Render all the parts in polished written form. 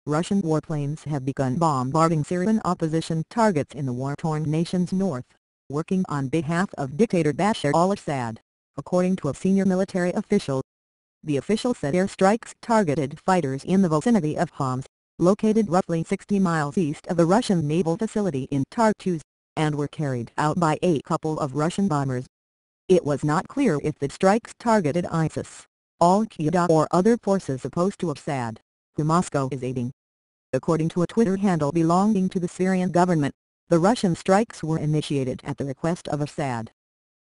Russian warplanes have begun bombarding Syrian opposition targets in the war-torn nation's north, working on behalf of dictator Bashar al Assad, according to a senior military official. The official said airstrikes targeted fighters in the vicinity of Homs, located roughly 60 miles east of the Russian naval facility in Tartus, and were carried out by a couple of Russian bombers. It was not clear if the strikes targeted ISIS, Al-Qaeda or other forces opposed to Assad, who Moscow is aiding. According to a Twitter handle belonging to the Syrian government, the Russian strikes were initiated at the request of Assad.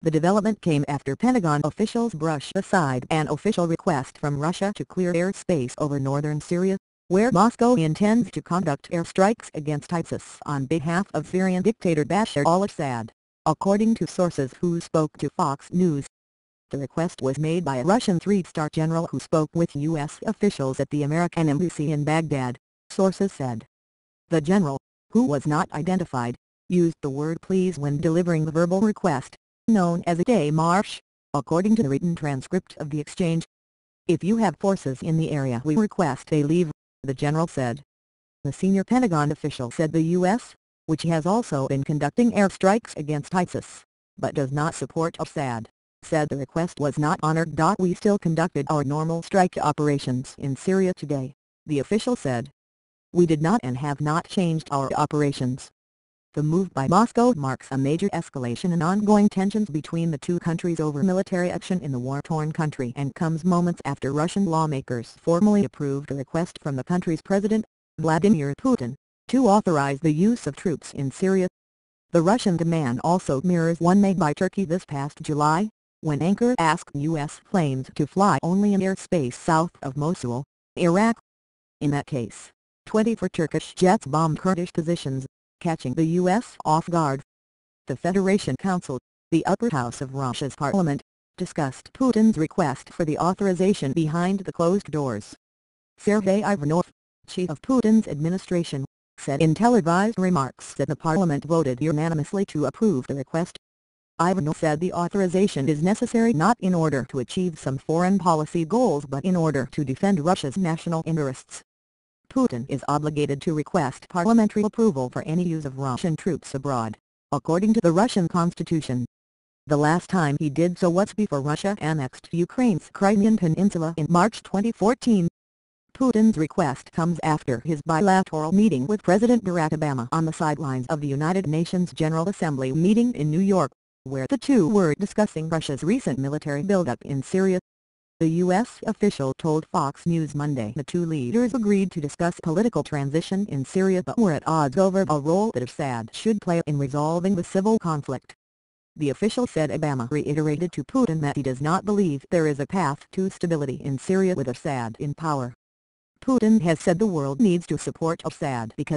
The development came after Pentagon officials brushed aside an official request from Russia to clear airspace over northern Syria, where Moscow intends to conduct airstrikes against ISIS on behalf of Syrian dictator Bashar al Assad, according to sources who spoke to Fox News. The request was made by a Russian three-star general who spoke with U.S. officials at the American embassy in Baghdad, sources said. The general, who was not identified, used the word please when delivering the verbal request, known as a demarche, according to the written transcript of the exchange. "If you have forces in the area we request they leave," the general said. The senior Pentagon official said the U.S., which has also been conducting airstrikes against ISIS, but does not support Assad, said the request was not honored. "We still conducted our normal strike operations in Syria today," the official said. "We did not and have not changed our operations." The move by Moscow marks a major escalation in ongoing tensions between the two countries over military action in the war-torn country and comes moments after Russian lawmakers formally approved a request from the country's president, Vladimir Putin, to authorize the use of troops in Syria. The Russian demand also mirrors one made by Turkey this past July, when Ankara asked U.S. planes to fly only in airspace south of Mosul, Iraq. In that case, 24 Turkish jets bombed Kurdish positions, catching the U.S. off guard. The Federation Council, the upper house of Russia's parliament, discussed Putin's request for the authorization behind the closed doors. Sergei Ivanov, chief of Putin's administration, said in televised remarks that the parliament voted unanimously to approve the request. Ivanov said the authorization is necessary not in order to achieve some foreign policy goals but in order to defend Russia's national interests. Putin is obligated to request parliamentary approval for any use of Russian troops abroad, according to the Russian constitution. The last time he did so was before Russia annexed Ukraine's Crimean Peninsula in March 2014. Putin's request comes after his bilateral meeting with President Barack Obama on the sidelines of the United Nations General Assembly meeting in New York, where the two were discussing Russia's recent military buildup in Syria. The U.S. official told Fox News Monday the two leaders agreed to discuss political transition in Syria but were at odds over a role that Assad should play in resolving the civil conflict. The official said Obama reiterated to Putin that he does not believe there is a path to stability in Syria with Assad in power. Putin has said the world needs to support Assad because